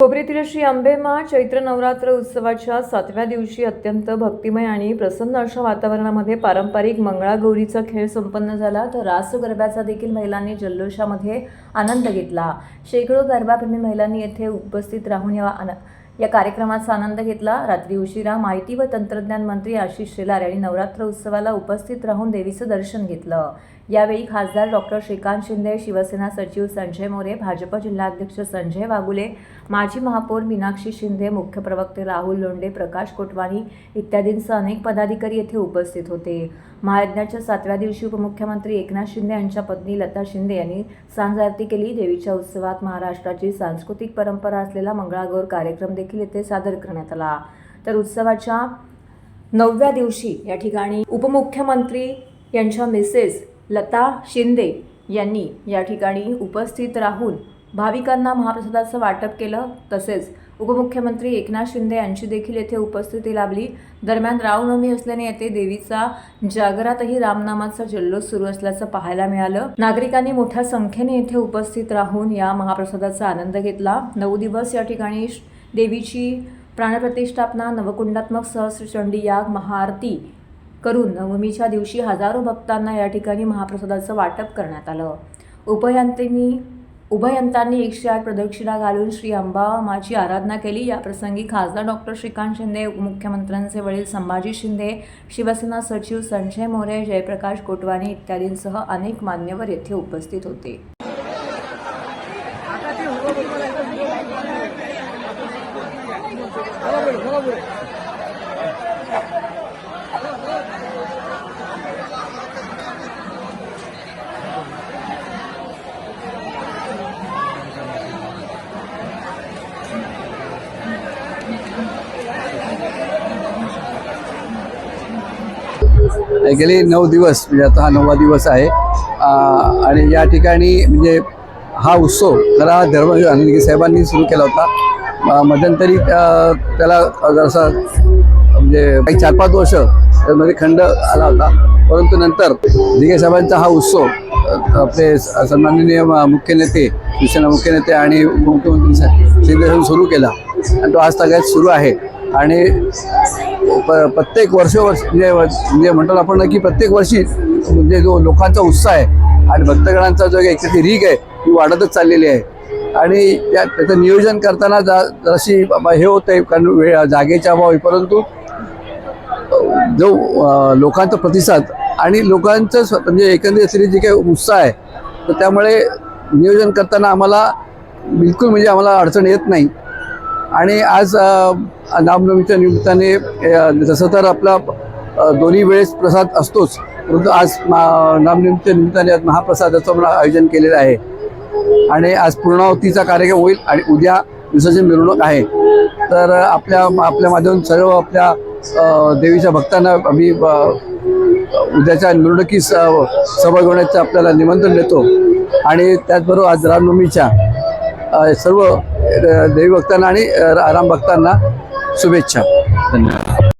कोपरीतील श्री अंबेमा चैत्र नवरात्र उत्सवाच्या 7व्या दिवशी अत्यंत भक्तिमय आणि प्रसन्न अशा वातावरणामध्ये पारंपरिक मंगळागौरीचा खेळ संपन्न झाला। तर रास गरब्याचा देखील महिलांनी जल्लोषामध्ये आनंद घेतला। शेकडो गरबाप्रेमी महिलांनी येथे उपस्थित राहून या कार्यक्रमाचा आनंद घेतला। रात्री उशिरा माहिती व तंत्रज्ञान मंत्री आशिष शेलार यांनी नवरात्र उत्सवाला उपस्थित राहून देवीचं दर्शन घेतलं। यावेळी खासदार डॉक्टर श्रीकांत शिंदे, शिवसेना सचिव संजय मोरे, भाजप जिल्हाध्यक्ष संजय वागुले, माजी महापौर मीनाक्षी शिंदे, मुख्य प्रवक्ते राहुल लोंढे, प्रकाश कोटवानी इत्यादींसह अनेक पदाधिकारी येथे उपस्थित होते। महायज्ञाच्या 7व्या दिवशी उपमुख्यमंत्री एकनाथ शिंदे यांच्या पत्नी लता शिंदे यांनी सांज आरती केली। देवीच्या उत्सवात महाराष्ट्राची सांस्कृतिक परंपरा असलेला मंगळागौर कार्यक्रम देखील येथे सादर करण्यात आला। तर उत्सवाच्या 9व्या दिवशी या ठिकाणी उपमुख्यमंत्री यांच्या मिसेस लता शिंदे यांनी या ठिकाणी उपस्थित राहून भाविकांना महाप्रसादाचं वाटप केलं। तसेच उपमुख्यमंत्री एकनाथ शिंदे यांची देखील येथे उपस्थिती लाभली। दरम्यान रामनवमी असल्याने येथे देवीचा जागरातही रामनामाचा जल्लोष सुरू असल्याचं पाहायला मिळालं। नागरिकांनी मोठ्या संख्येने येथे उपस्थित राहून या महाप्रसादाचा आनंद घेतला। 9 दिवस या ठिकाणी देवीची प्राणप्रतिष्ठापना, नवकुंडात्मक सहस्त्रचंडी याग, महाआरती करून नवमीच्या दिवशी हजारो भक्तांना या ठिकाणी महाप्रसादाचं वाटप करण्यात आलं। उभयंतांनी 108 प्रदक्षिणा घालून श्री अंबामाची आराधना केली। या प्रसंगी खासदार डॉक्टर श्रीकांत शिंदे, उपमुख्यमंत्र्यांचे वडील संभाजी शिंदे, शिवसेना सचिव संजय मोरे, जयप्रकाश कोटवानी इत्यादींसह अनेक मान्यवर येथे उपस्थित होते। गेले 9 दिवस म्हणजे आता हा 9वा दिवस आहे आणि या ठिकाणी म्हणजे हा उत्सव खरा धर्मवीर आनंदगी साहेबांनी सुरू केला होता। मध्यंतरी त्याला जसा म्हणजे काही 4-5 वर्ष त्यामध्ये खंड आला होता, परंतु नंतर दिघे साहेबांचा हा उत्सव आपले सन्माननीय मुख्य नेते, शिवसेना मुख्य नेते आणि उपमुख्यमंत्री शिंदे सुरू केला आणि तो आज तगायत सुरू आहे। आणि प्रत्येक वर्ष म्हणजे म्हणतो आपण की प्रत्येक वर्षी म्हणजे जो लोकांचा उत्साह आहे आणि भक्तगणांचा जो एक रीग आहे ती वाढतच चाललेली आहे। आणि त्याचं नियोजन करताना जशी हे होतं आहे कारण जागेच्या अभावी, परंतु जो लोकांचा प्रतिसाद आणि लोकांचं म्हणजे एकंदरीत जी काही उत्साह आहे तर त्यामुळे नियोजन करताना आम्हाला बिलकुल म्हणजे आम्हाला अडचण येत नाही। आणि आज रामनवमीच्या निमित्ताने जसं तर आपला दोन्ही वेळेस प्रसाद असतोच, परंतु आज रामनवमीच्या निमित्ताने आज महाप्रसादाचं मला आयोजन केलेलं आहे आणि आज पूर्णाहुतीचा कार्यक्रम होईल आणि उद्या विसर्जन मिरवणूक आहे। तर आपल्या माध्यमातून सर्व आपल्या देवीच्या भक्तांना आम्ही उद्याच्या मिरवणुकीस सहभागी होण्याचं आपल्याला निमंत्रण देतो आणि त्याचबरोबर आज रामनवमीच्या सर्व देवी भक्तांना आणि राम भक्तांना शुभेच्छा। धन्यवाद।